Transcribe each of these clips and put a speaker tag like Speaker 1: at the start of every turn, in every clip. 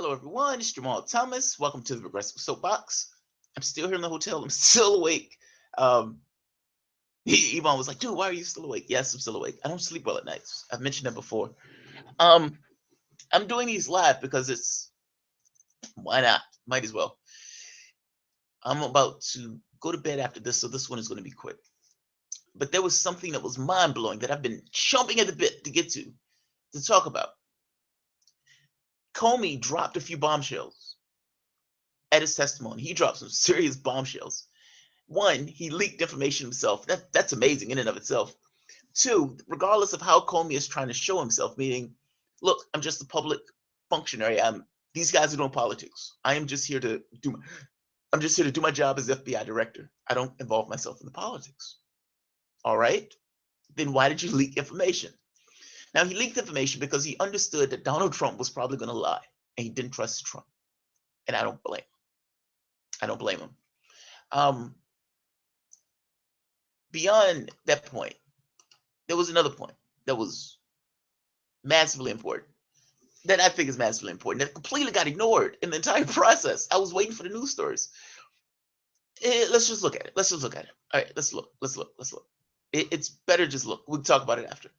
Speaker 1: Hello, everyone. It's Jamal Thomas. Welcome to the Progressive Soapbox. I'm still here in the hotel. I'm still awake. Um, Yvonne was like, dude, why are you still awake? Yes, I'm still awake. I don't sleep well at nights. I've mentioned that before. Um, I'm doing these live because why not? Might as well. I'm about to go to bed after this, so this one is going to be quick. But there was something that was mind blowing that I've been chomping at the bit to get to talk about. Comey dropped a few bombshells at his testimony. He dropped some serious bombshells. One, he leaked information himself. That's amazing in and of itself. Two, regardless of how Comey is trying to show himself, meaning, look, I'm just a public functionary. These guys are doing politics. I'm just here to do my job as FBI director. I don't involve myself in the politics. All right? Then why did you leak information? Now, he leaked information because he understood that Donald Trump was probably going to lie, and he didn't trust Trump. And I don't blame him. I don't blame him. Beyond that point, there was another point that was massively important, that I think is massively important, that completely got ignored in the entire process. I was waiting for the news stories. Let's just look at it. All right, let's look. It's better just look. We'll talk about it after.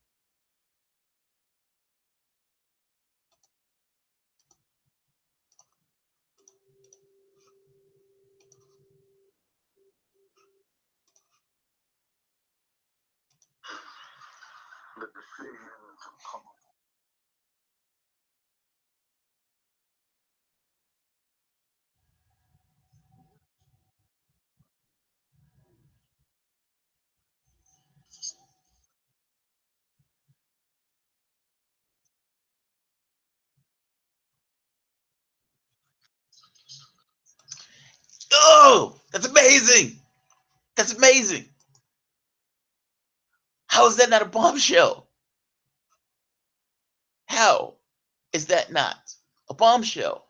Speaker 1: The decision to come. Oh, that's amazing. That's amazing. How is that not a bombshell? How is that not a bombshell?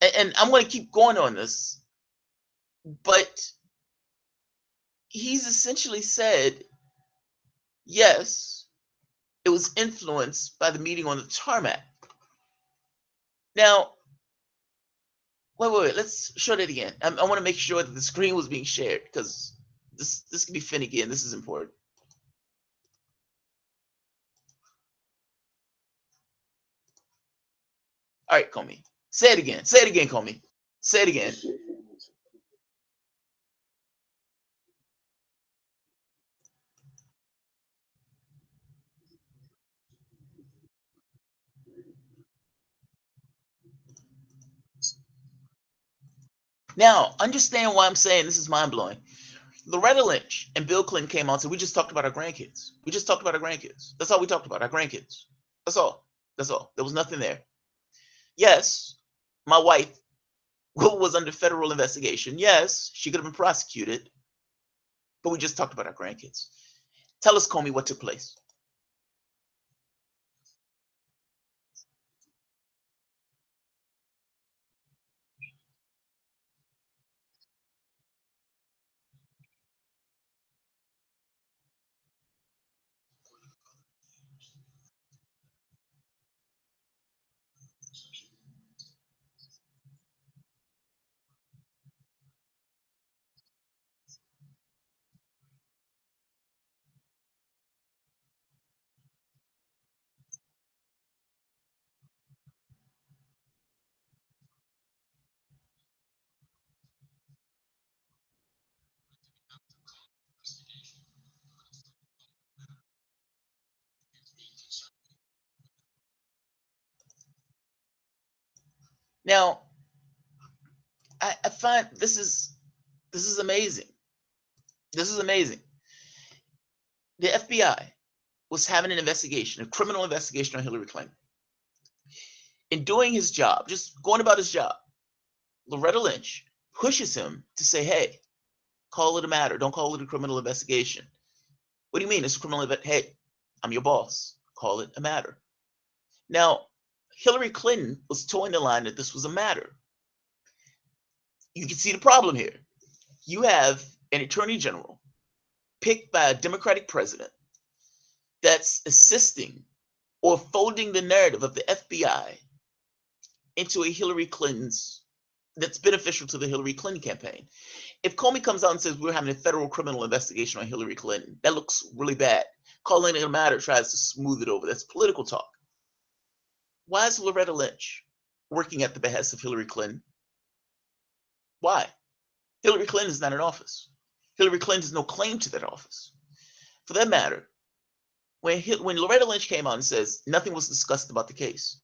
Speaker 1: And I'm going to keep going on this, but he's essentially said, yes, it was influenced by the meeting on the tarmac. Now, wait. Let's show that again. I want to make sure that the screen was being shared because this can be finicky and this is important. All right, Comey. Say it again. Say it again, Comey. Say it again. Now, understand why I'm saying this is mind blowing. Lorretta Lynch and Bill Clinton came out and said, we just talked about our grandkids. We just talked about our grandkids. That's all we talked about, our grandkids. That's all. That's all. There was nothing there. Yes, my wife was under federal investigation. Yes, she could have been prosecuted, but we just talked about our grandkids. Tell us, Comey, what took place. Now, I find this is amazing. This is amazing. The FBI was having an investigation, a criminal investigation on Hillary Clinton. In doing his job, just going about his job, Loretta Lynch pushes him to say, hey, call it a matter. Don't call it a criminal investigation. What do you mean? It's a criminal investigation. Hey, I'm your boss. Call it a matter. Now, Hillary Clinton was towing the line that this was a matter. You can see the problem here. You have an attorney general picked by a Democratic president that's assisting or folding the narrative of the FBI into a Hillary Clinton's that's beneficial to the Hillary Clinton campaign. If Comey comes out and says we're having a federal criminal investigation on Hillary Clinton, that looks really bad. Calling it a matter tries to smooth it over. That's political talk. Why is Lorretta Lynch working at the behest of Hillary Clinton? Why? Hillary Clinton is not in office. Hillary Clinton has no claim to that office. For that matter, when Lorretta Lynch came out and says nothing was discussed about the case,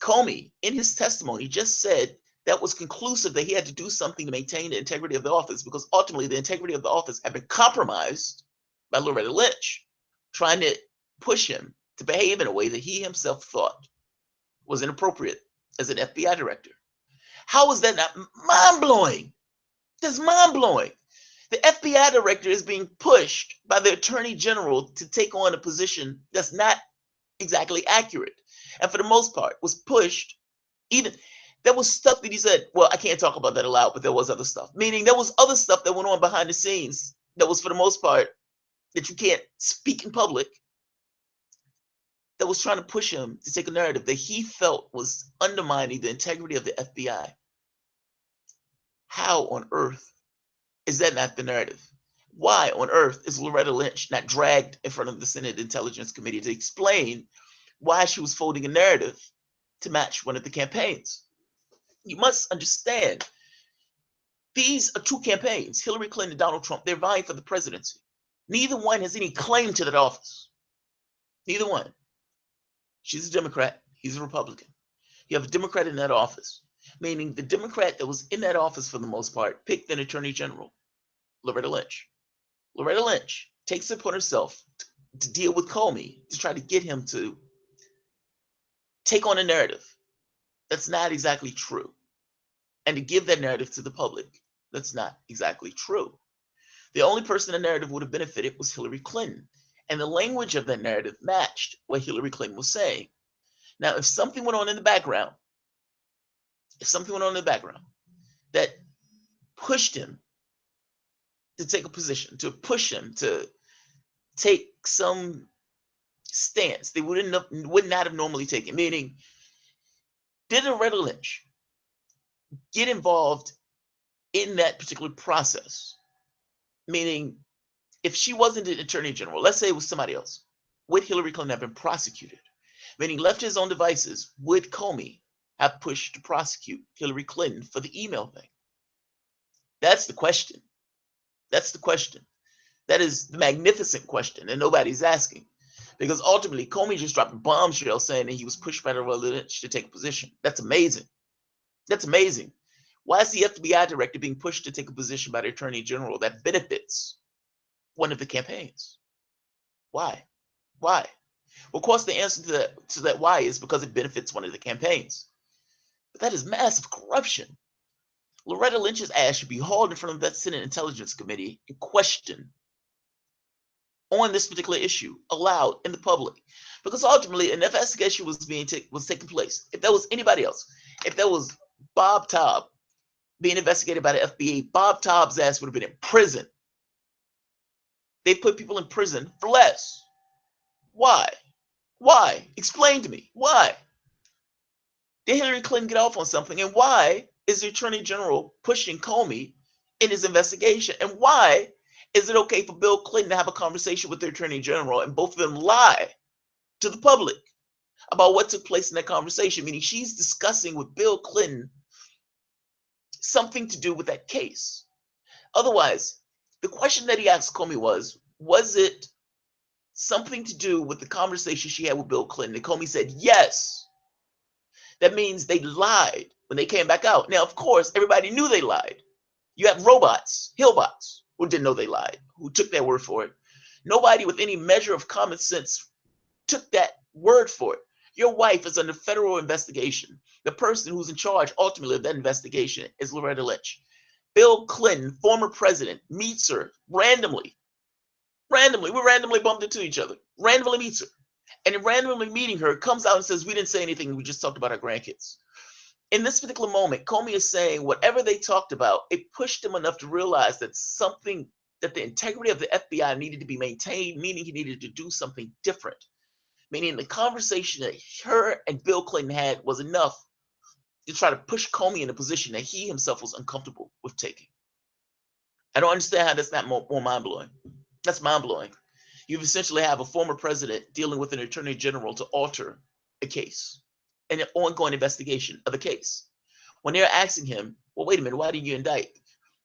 Speaker 1: Comey, in his testimony, just said that was conclusive that he had to do something to maintain the integrity of the office because ultimately the integrity of the office had been compromised by Lorretta Lynch, trying to push him to behave in a way that he himself thought was inappropriate as an FBI director. How is that not mind-blowing? That's mind-blowing. The FBI director is being pushed by the attorney general to take on a position that's not exactly accurate. And for the most part, was pushed. Even there was stuff that he said, well, I can't talk about that aloud, but there was other stuff. Meaning there was other stuff that went on behind the scenes that was, for the most part, that you can't speak in public, that was trying to push him to take a narrative that he felt was undermining the integrity of the FBI. How on earth is that not the narrative? Why on earth is Lorretta Lynch not dragged in front of the Senate Intelligence Committee to explain why she was folding a narrative to match one of the campaigns? You must understand, these are two campaigns, Hillary Clinton and Donald Trump. They're vying for the presidency. Neither one has any claim to that office. Neither one. She's a Democrat. He's a Republican. You have a Democrat in that office, meaning the Democrat that was in that office for the most part picked an attorney general, Lorretta Lynch. Lorretta Lynch takes it upon herself to deal with Comey to try to get him to take on a narrative that's not exactly true, and to give that narrative to the public that's not exactly true. The only person the narrative would have benefited was Hillary Clinton, and the language of that narrative matched what Hillary Clinton was saying. Now, if something went on in the background, that pushed him to take a position, to push him to take some stance they would not have normally taken, meaning, did Lorretta Lynch get involved in that particular process? Meaning, if she wasn't an attorney general, let's say it was somebody else, would Hillary Clinton have been prosecuted? Meaning, left to his own devices, would Comey have pushed to prosecute Hillary Clinton for the email thing? That's the question. That's the question. That is the magnificent question, and nobody's asking. Because ultimately, Comey just dropped a bombshell saying that he was pushed by Lorretta Lynch to take a position. That's amazing. That's amazing. Why is the FBI director being pushed to take a position by the attorney general that benefits one of the campaigns? Why? Why? Well, of course, the answer to that why is because it benefits one of the campaigns. But that is massive corruption. Lorretta Lynch's ass should be hauled in front of that Senate Intelligence Committee and questioned on this particular issue aloud in the public. Because ultimately, an investigation was taking place. If that was anybody else, if that was Bob Taub being investigated by the FBI, Bob Taub's ass would have been in prison. They put people in prison for less. Why? Why? Explain to me. Why? Did Hillary Clinton get off on something? And why is the Attorney General pushing Comey in his investigation? And why is it okay for Bill Clinton to have a conversation with the Attorney General and both of them lie to the public about what took place in that conversation? Meaning she's discussing with Bill Clinton something to do with that case. Otherwise, the question that he asked Comey was it something to do with the conversation she had with Bill Clinton? And Comey said, yes. That means they lied when they came back out. Now, of course, everybody knew they lied. You have robots, hillbots, who didn't know they lied, who took their word for it. Nobody with any measure of common sense took that word for it. Your wife is under federal investigation. The person who's in charge ultimately of that investigation is Lorretta Lynch. Bill Clinton, former president, meets her randomly. We randomly bumped into each other. Randomly meets her. And in randomly meeting her, comes out and says, we didn't say anything. We just talked about our grandkids. In this particular moment, Comey is saying whatever they talked about, it pushed him enough to realize that the integrity of the FBI needed to be maintained, meaning he needed to do something different. Meaning the conversation that her and Bill Clinton had was enough to try to push Comey in a position that he himself was uncomfortable with taking. I don't understand how that's not more mind-blowing. That's mind-blowing. You essentially have a former president dealing with an attorney general to alter a case, an ongoing investigation of a case. When they're asking him, well, wait a minute, why didn't you indict?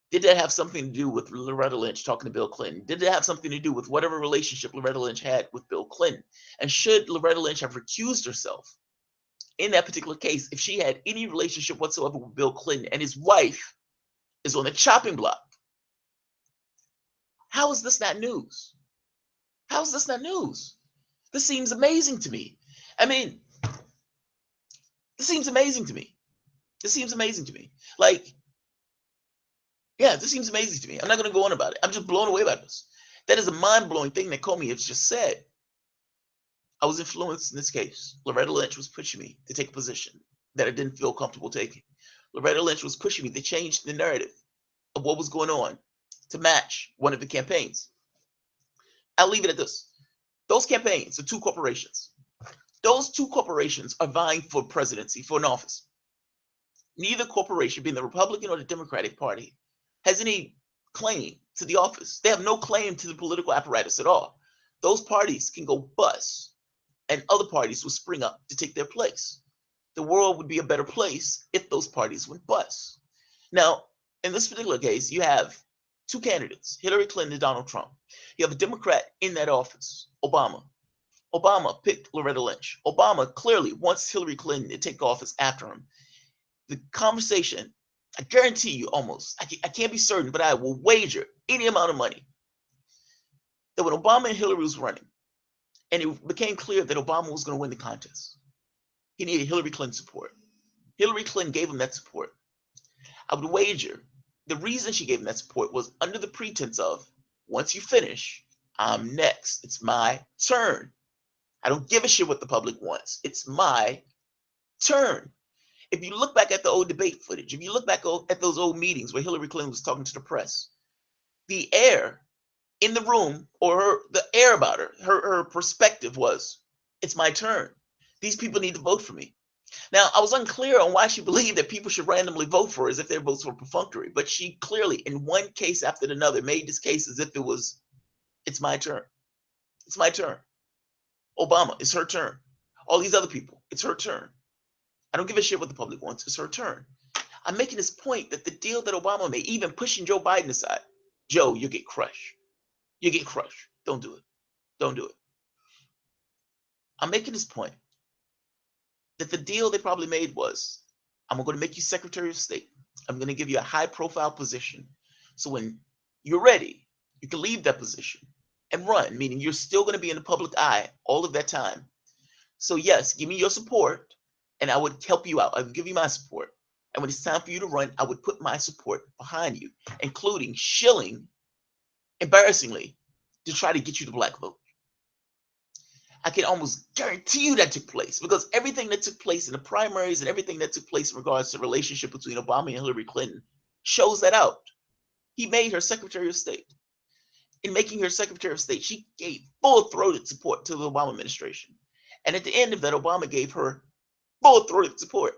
Speaker 1: Did that have something to do with Lorretta Lynch talking to Bill Clinton? Did it have something to do with whatever relationship Lorretta Lynch had with Bill Clinton? And should Lorretta Lynch have recused herself in that particular case if she had any relationship whatsoever with Bill Clinton and his wife is on the chopping block? How is this not news? How is this not news? This seems amazing to me. I mean, this seems amazing to me. This seems amazing to me. Like, yeah, this seems amazing to me. I'm not going to go on about it. I'm just blown away by this. That is a mind-blowing thing that Comey has just said. I was influenced in this case. Lorretta Lynch was pushing me to take a position that I didn't feel comfortable taking. Lorretta Lynch was pushing me to change the narrative of what was going on to match one of the campaigns. I'll leave it at this. Those campaigns are two corporations. Those two corporations are vying for presidency, for an office. Neither corporation, being the Republican or the Democratic Party, has any claim to the office. They have no claim to the political apparatus at all. Those parties can go bust, and other parties will spring up to take their place. The world would be a better place if those parties went bust. Now, in this particular case, you have two candidates, Hillary Clinton and Donald Trump. You have a Democrat in that office, Obama. Obama picked Lorretta Lynch. Obama clearly wants Hillary Clinton to take office after him. The conversation, I guarantee you almost, I can't be certain, but I will wager any amount of money that when Obama and Hillary was running, and it became clear that Obama was going to win the contest, he needed Hillary Clinton's support. Hillary Clinton gave him that support. I would wager the reason she gave him that support was under the pretense of, once you finish, I'm next. It's my turn. I don't give a shit what the public wants. It's my turn. If you look back at the old debate footage, if you look back at those old meetings where Hillary Clinton was talking to the press, the air in the room, or the air about her perspective was, it's my turn. These people need to vote for me. Now, I was unclear on why she believed that people should randomly vote for her as if their votes were perfunctory, but she clearly, in one case after another, made this case as if it was, it's my turn. It's my turn. Obama, it's her turn. All these other people, it's her turn. I don't give a shit what the public wants. It's her turn. I'm making this point that the deal that Obama made, even pushing Joe Biden aside, Joe, you get crushed. You get crushed. Don't do it. Don't do it. I'm making this point that the deal they probably made was, I'm going to make you Secretary of State. I'm going to give you a high profile position. So when you're ready, you can leave that position and run, meaning you're still going to be in the public eye all of that time. So yes, give me your support and I would help you out. I would give you my support. And when it's time for you to run, I would put my support behind you, including shilling, embarrassingly, to try to get you the black vote. I can almost guarantee you that took place, because everything that took place in the primaries and everything that took place in regards to the relationship between Obama and Hillary Clinton shows that out. He made her Secretary of State. In making her Secretary of State, she gave full-throated support to the Obama administration. And at the end of that, Obama gave her full-throated support.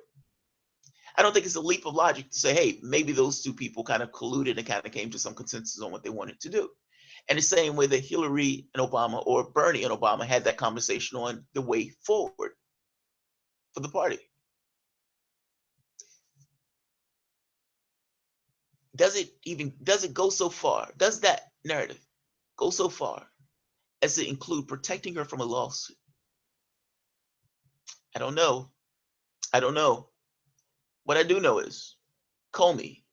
Speaker 1: I don't think it's a leap of logic to say, hey, maybe those two people kind of colluded and kind of came to some consensus on what they wanted to do. And the same way that Hillary and Obama, or Bernie and Obama, had that conversation on the way forward for the party. Does it go so far? Does that narrative go so far as to include protecting her from a lawsuit? I don't know. I don't know. What I do know is Comey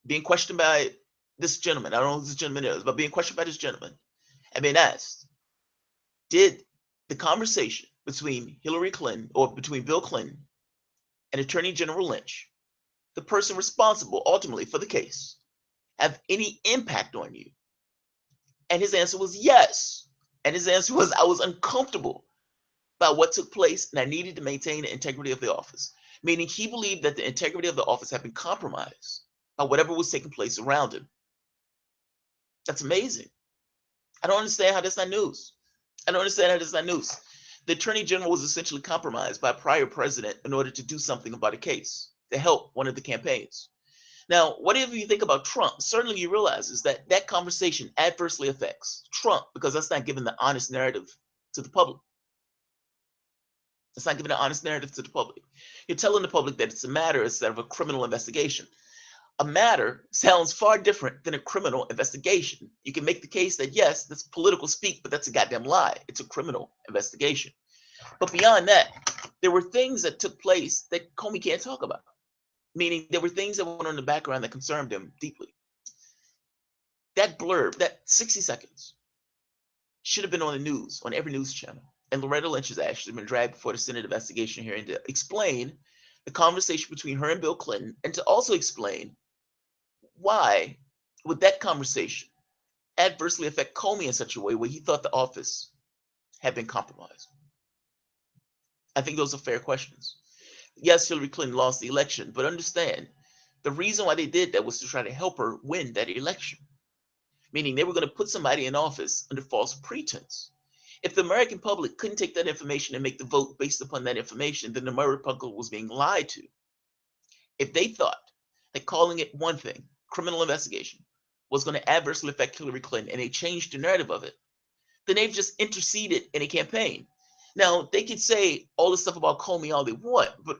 Speaker 1: being questioned by this gentleman. I don't know who this gentleman is, but being questioned by this gentleman and being asked, did the conversation between Hillary Clinton, or between Bill Clinton and Attorney General Lynch, the person responsible ultimately for the case, have any impact on you? And his answer was yes. And his answer was, I was uncomfortable about what took place and I needed to maintain the integrity of the office. Meaning he believed that the integrity of the office had been compromised by whatever was taking place around him. That's amazing. I don't understand how that's not news. I don't understand how that's not news. The attorney general was essentially compromised by a prior president in order to do something about a case to help one of the campaigns. Now, whatever you think about Trump, certainly you realize is that that conversation adversely affects Trump because that's not giving the honest narrative to the public. It's not giving an honest narrative to the public. You're telling the public that it's a matter instead of a criminal investigation. A matter sounds far different than a criminal investigation. You can make the case that, yes, that's political speak, but that's a goddamn lie. It's a criminal investigation. But beyond that, there were things that took place that Comey can't talk about, meaning there were things that went on in the background that concerned him deeply. That blurb, that 60 seconds, should have been on the news, on every news channel. And Lorretta Lynch has actually been dragged before the Senate investigation hearing to explain the conversation between her and Bill Clinton, and to also explain why would that conversation adversely affect Comey in such a way where he thought the office had been compromised. I think those are fair questions. Yes, Hillary Clinton lost the election, but understand the reason why they did that was to try to help her win that election, meaning they were going to put somebody in office under false pretense. If the American public couldn't take that information and make the vote based upon that information, then the American public was being lied to. If they thought that calling it one thing, criminal investigation, was going to adversely affect Hillary Clinton and they changed the narrative of it, then they've just interceded in a campaign. Now, they could say all this stuff about Comey all they want, but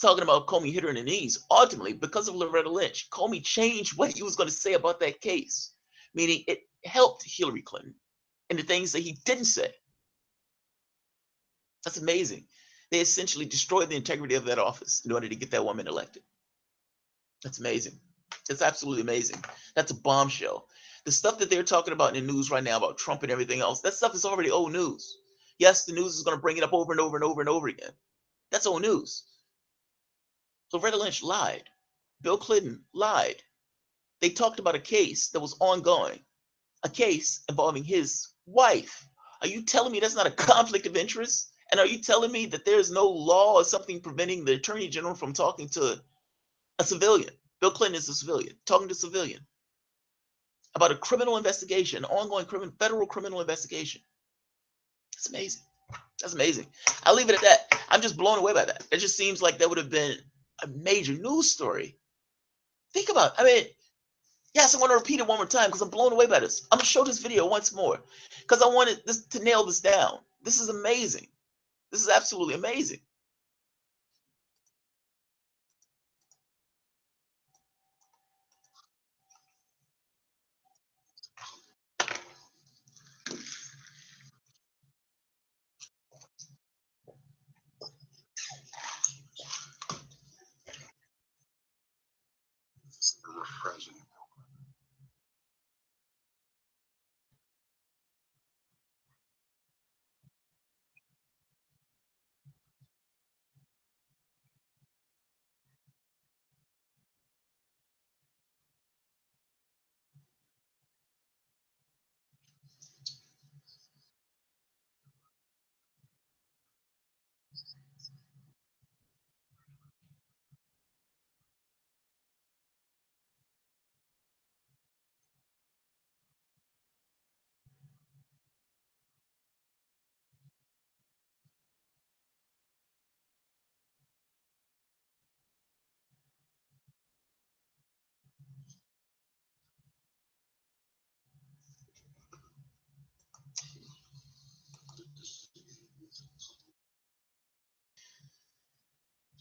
Speaker 1: talking about Comey hit her in the knees, ultimately, because of Loretta Lynch, Comey changed what he was going to say about that case, meaning it helped Hillary Clinton in the things that he didn't say. That's amazing. They essentially destroyed the integrity of that office in order to get that woman elected. That's amazing. It's absolutely amazing. That's a bombshell. The stuff that they're talking about in the news right now about Trump and everything else, that stuff is already old news. Yes, the news is going to bring it up over and over and over and over again. That's old news. Loretta Lynch lied. Bill Clinton lied. They talked about a case that was ongoing, a case involving his wife. Are you telling me that's not a conflict of interest? And are you telling me that there's no law or something preventing the attorney general from talking to a civilian? Bill Clinton is a civilian, talking to a civilian about a criminal investigation, an ongoing federal criminal investigation. That's amazing. That's amazing. I'll leave it at that. I'm just blown away by that. It just seems like that would have been a major news story. Think about it. I mean, yes, I want to repeat it one more time because I'm blown away by this. I'm going to show this video once more because I wanted this to nail this down. This is amazing. This is absolutely amazing.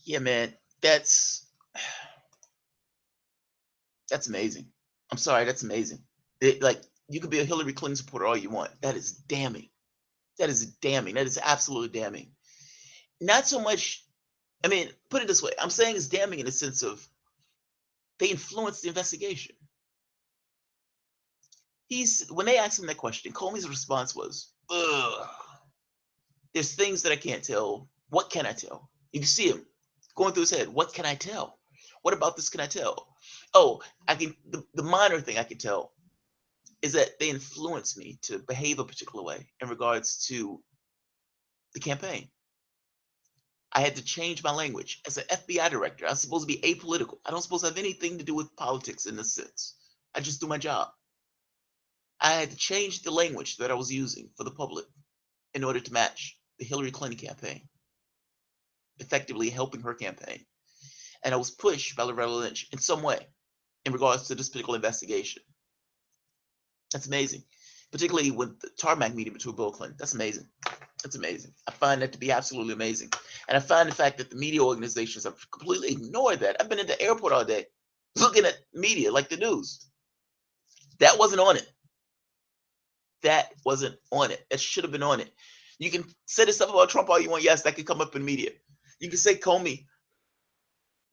Speaker 1: Yeah, man, that's amazing. I'm sorry, that's amazing. Like you could be a Hillary Clinton supporter all you want. That is damning. That is damning. That is absolutely damning. Not so much. I mean, put it this way. I'm saying it's damning in the sense of they influenced the investigation. When they asked him that question, Comey's response was, "Ugh, there's things that I can't tell. What can I tell?" You can see him going through his head. What can I tell? What about this can I tell? Oh, I can. The minor thing I can tell is that they influenced me to behave a particular way in regards to the campaign. I had to change my language. As an FBI director, I'm supposed to be apolitical. I don't supposed to have anything to do with politics in this sense. I just do my job. I had to change the language that I was using for the public in order to match the Hillary Clinton campaign, effectively helping her campaign. And I was pushed by Lorretta Lynch in some way in regards to this particular investigation. That's amazing. Particularly with the tarmac meeting between Bill Clinton. That's amazing. That's amazing. I find that to be absolutely amazing. And I find the fact that the media organizations have completely ignored that. I've been at the airport all day looking at media like the news. That wasn't on it. That wasn't on it. It should have been on it. You can say this stuff about Trump all you want. Yes, that could come up in media. You can say Comey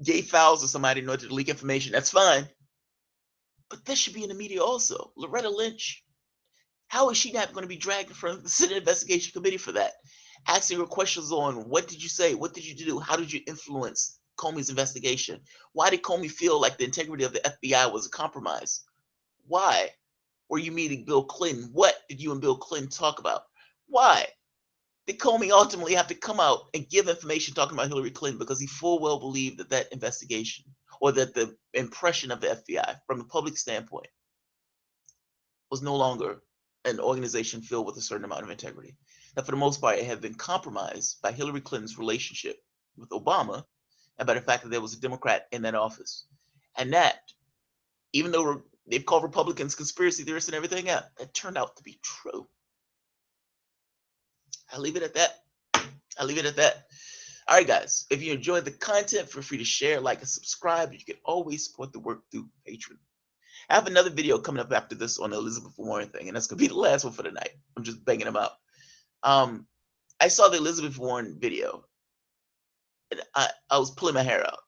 Speaker 1: gave files to somebody in order to leak information. That's fine. But this should be in the media also. Lorretta Lynch, how is she not going to be dragged in front of the Senate Investigation Committee for that? Asking her questions on what did you say? What did you do? How did you influence Comey's investigation? Why did Comey feel like the integrity of the FBI was a compromise? Why were you meeting Bill Clinton? What did you and Bill Clinton talk about? Why did Comey ultimately have to come out and give information talking about Hillary Clinton? Because he full well believed that that investigation, or that the impression of the FBI from a public standpoint, was no longer an organization filled with a certain amount of integrity. That for the most part, it had been compromised by Hillary Clinton's relationship with Obama and by the fact that there was a Democrat in that office. And that, even though they've called Republicans conspiracy theorists and everything else, that turned out to be true. I'll leave it at that. I'll leave it at that. All right, guys. If you enjoyed the content, feel free to share, like, and subscribe. You can always support the work through Patreon. I have another video coming up after this on the Elizabeth Warren thing, and that's going to be the last one for the night. I'm just banging them out. I saw the Elizabeth Warren video, and I was pulling my hair out.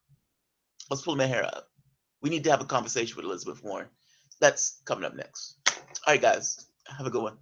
Speaker 1: We need to have a conversation with Elizabeth Warren. That's coming up next. All right, guys. Have a good one.